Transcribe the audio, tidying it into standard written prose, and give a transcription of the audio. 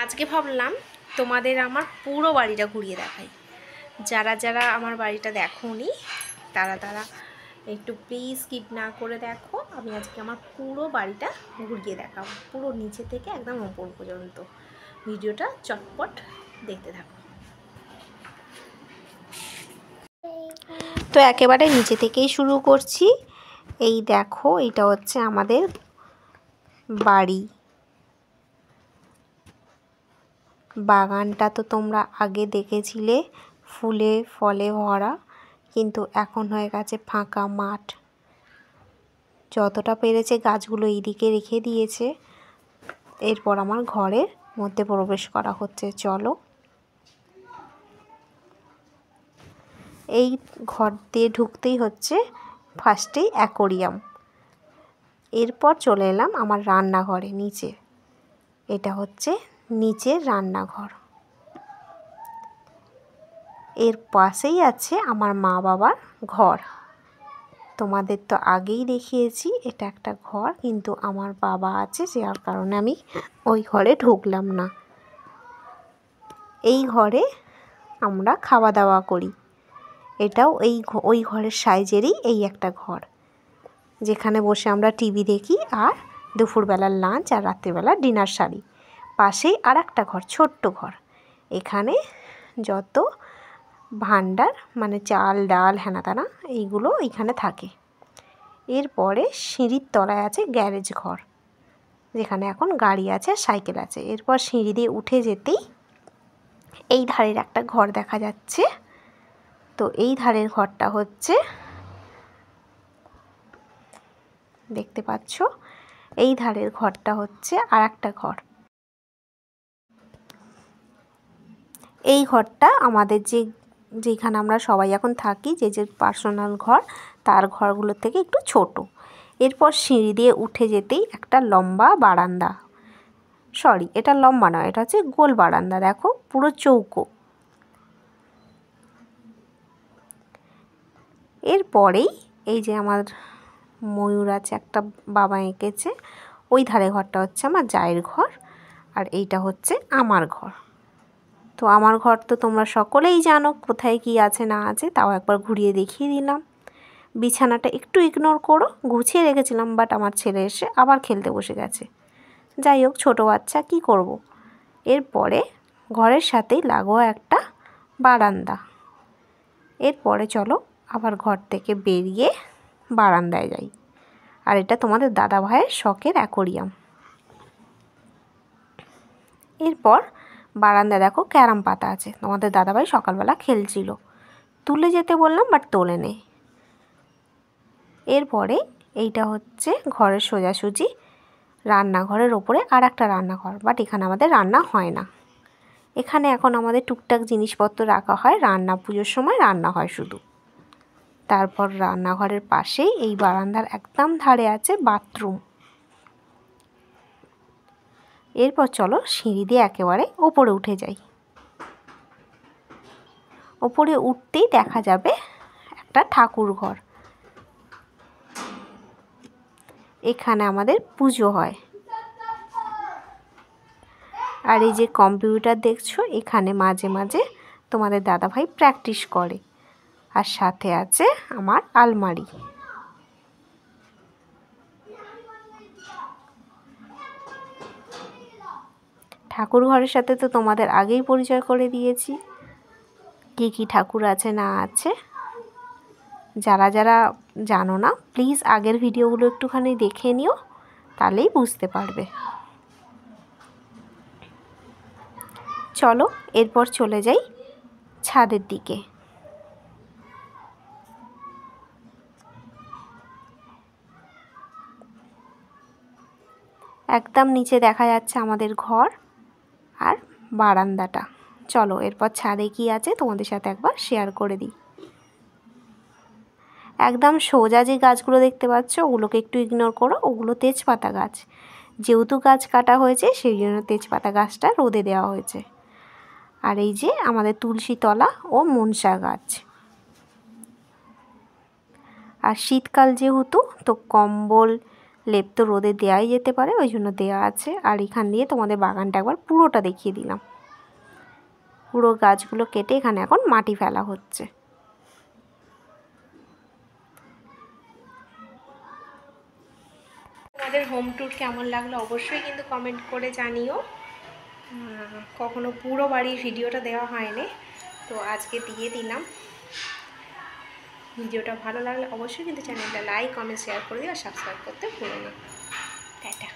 আজকে ভাবলাম তোমাদের আমার পুরো বাড়িটা ঘুরিয়ে দেখাই। যারা যারা আমার বাড়িটা দেখোনি তারা একটু প্লিজ স্কিপ না করে দেখো। আমি আজকে আমার পুরো বাড়িটা ঘুরিয়ে দেখাবো, পুরো নিচে থেকে একদম ওপর পর্যন্ত। ভিডিওটা চটপট দেখতে থাকো। তো একেবারে নিচে থেকেই শুরু করছি। এই দেখো, এটা হচ্ছে আমাদের বাড়ি। বাগানটা তো তোমরা আগে দেখেছিলে ফুলে ফলে ভরা, কিন্তু এখন হয়ে গেছে ফাঁকা মাঠ। যতটা পেরেছে গাছগুলো এইদিকে রেখে দিয়েছে। এরপর আমার ঘরের মধ্যে প্রবেশ করা হচ্ছে। চলো, এই ঘর দিয়ে ঢুকতেই হচ্ছে ফার্স্টেই অ্যাকোরিয়াম। এরপর চলে এলাম আমার রান্নাঘরে নিচে। এটা হচ্ছে নিচের রান্নাঘর। এর পাশেই আছে আমার মা বাবার ঘর। তোমাদের তো আগেই দেখিয়েছি এটা একটা ঘর, কিন্তু আমার বাবা আছে, যার কারণে আমি ওই ঘরে ঢুকলাম না। এই ঘরে আমরা খাওয়া দাওয়া করি। এটাও ওই ঘরের সাইজেরই এই একটা ঘর, যেখানে বসে আমরা টিভি দেখি আর দুপুরবেলার লাঞ্চ আর রাত্রিবেলার ডিনার সারি। পাশেই আর একটা ঘর, ছোট্ট ঘর। এখানে যত ভান্ডার মানে চাল ডাল হেনাতেনা এইগুলো এইখানে থাকে। এরপরে সিঁড়ির তলায় আছে গ্যারেজ ঘর, যেখানে এখন গাড়ি আছে আর সাইকেল আছে। এরপর সিঁড়ি দিয়ে উঠে যেতেই এই ধারের একটা ঘর দেখা যাচ্ছে। তো এই ধারের ঘরটা হচ্ছে, দেখতে পাচ্ছ, এই ধারের ঘরটা হচ্ছে আর একটা ঘর। এই ঘরটা আমাদের যেখানে আমরা সবাই এখন থাকি, যে পার্সোনাল ঘর, তার ঘরগুলোর থেকে একটু ছোট। এরপর সিঁড়ি দিয়ে উঠে যেতেই একটা লম্বা বারান্দা, সরি এটা লম্বা নয়, এটা হচ্ছে গোল বারান্দা। দেখো পুরো চৌকো। এরপরেই এই যে আমার ময়ূর আছে একটা, বাবা এঁকেছে, ওই ধারে ঘরটা হচ্ছে আমার জায়ের ঘর, আর এইটা হচ্ছে আমার ঘর। তো আমার ঘর তো তোমরা সকলেই জানো কোথায় কি আছে না আছে, তাও একবার ঘুরিয়ে দেখিয়ে দিলাম। বিছানাটা একটু ইগনোর করো, গুছিয়ে রেখেছিলাম, বাট আমার ছেলে এসে আবার খেলতে বসে গেছে। যাই হোক, ছোটো বাচ্চা কী করব। এরপরে ঘরের সাথেই লাগোয়া একটা বারান্দা। এরপরে চলো আবার ঘর থেকে বেরিয়ে বারান্দায় যাই। আর এটা তোমাদের দাদা ভাইয়ের শখের অ্যাকোরিয়াম। এরপর বারান্দায় দেখো ক্যারাম পাতা আছে, তোমাদের দাদাভাই সকালবেলা খেলছিল, তুলে যেতে বললাম বাট তোলে নেই। এরপরে এইটা হচ্ছে ঘরের সোজাসুজি রান্নাঘরের ওপরে আর একটা রান্নাঘর, বাট এখানে আমাদের রান্না হয় না। এখানে এখন আমাদের টুকটাক জিনিসপত্র রাখা হয়, রান্না পুজোর সময় রান্না হয় শুধু। তারপর রান্নাঘরের পাশেই এই বারান্দার একদম ধারে আছে বাথরুম। এরপর চলো সিঁড়ি দিয়ে একেবারে ওপরে উঠে যাই। ওপরে উঠতেই দেখা যাবে একটা ঠাকুর ঘর। এখানে আমাদের পুজো হয়। আর এই যে কম্পিউটার দেখছো, এখানে মাঝে মাঝে তোমাদের দাদাভাই প্র্যাকটিস করে। আর সাথে আছে আমার আলমারি। ঠাকুর ঘরের সাথে তো তোমাদের আগেই পরিচয় করে দিয়েছি, কী কী ঠাকুর আছে না আছে। যারা যারা জানো না, প্লিজ আগের ভিডিওগুলো একটুখানি দেখে নিও, তাহলেই বুঝতে পারবে। চলো এরপর চলে যাই ছাদের দিকে। একদম নিচে দেখা যাচ্ছে আমাদের ঘর আর বারান্দাটা। চলো এরপর ছাদে কী আছে তোমাদের সাথে একবার শেয়ার করে দিই। একদম সোজা যে গাছগুলো দেখতে পাচ্ছ, ওগুলোকে একটু ইগনোর করো, ওগুলো তেজপাতা গাছ। যেহেতু গাছ কাটা হয়েছে সেই জন্য তেজপাতা গাছটা রোদে দেওয়া হয়েছে। আর এই যে আমাদের তুলসী তলা ও মনসা গাছ। আর শীতকাল যেহেতু, তো কম্বল লেপ তো রোদে দেওয়াই যেতে পারে, ওই জন্য দেওয়া আছে। আর এখান দিয়ে তোমাদের বাগানটা একবার পুরোটা দেখিয়ে দিলাম। পুরো গাছগুলো কেটে এখানে এখন মাটি ফেলা হচ্ছে। তোমাদের হোম ট্যুর কেমন লাগলো অবশ্যই কিন্তু কমেন্ট করে জানিও। কখনো পুরো বাড়ির ভিডিওটা দেওয়া হয়নি, তো আজকে দিয়ে দিলাম। ভিডিওটা ভালো লাগলে অবশ্যই কিন্তু চ্যানেলটা লাইক কমেন্ট শেয়ার করে দিও আর সাবস্ক্রাইব করতে ভুলো না। টাটা।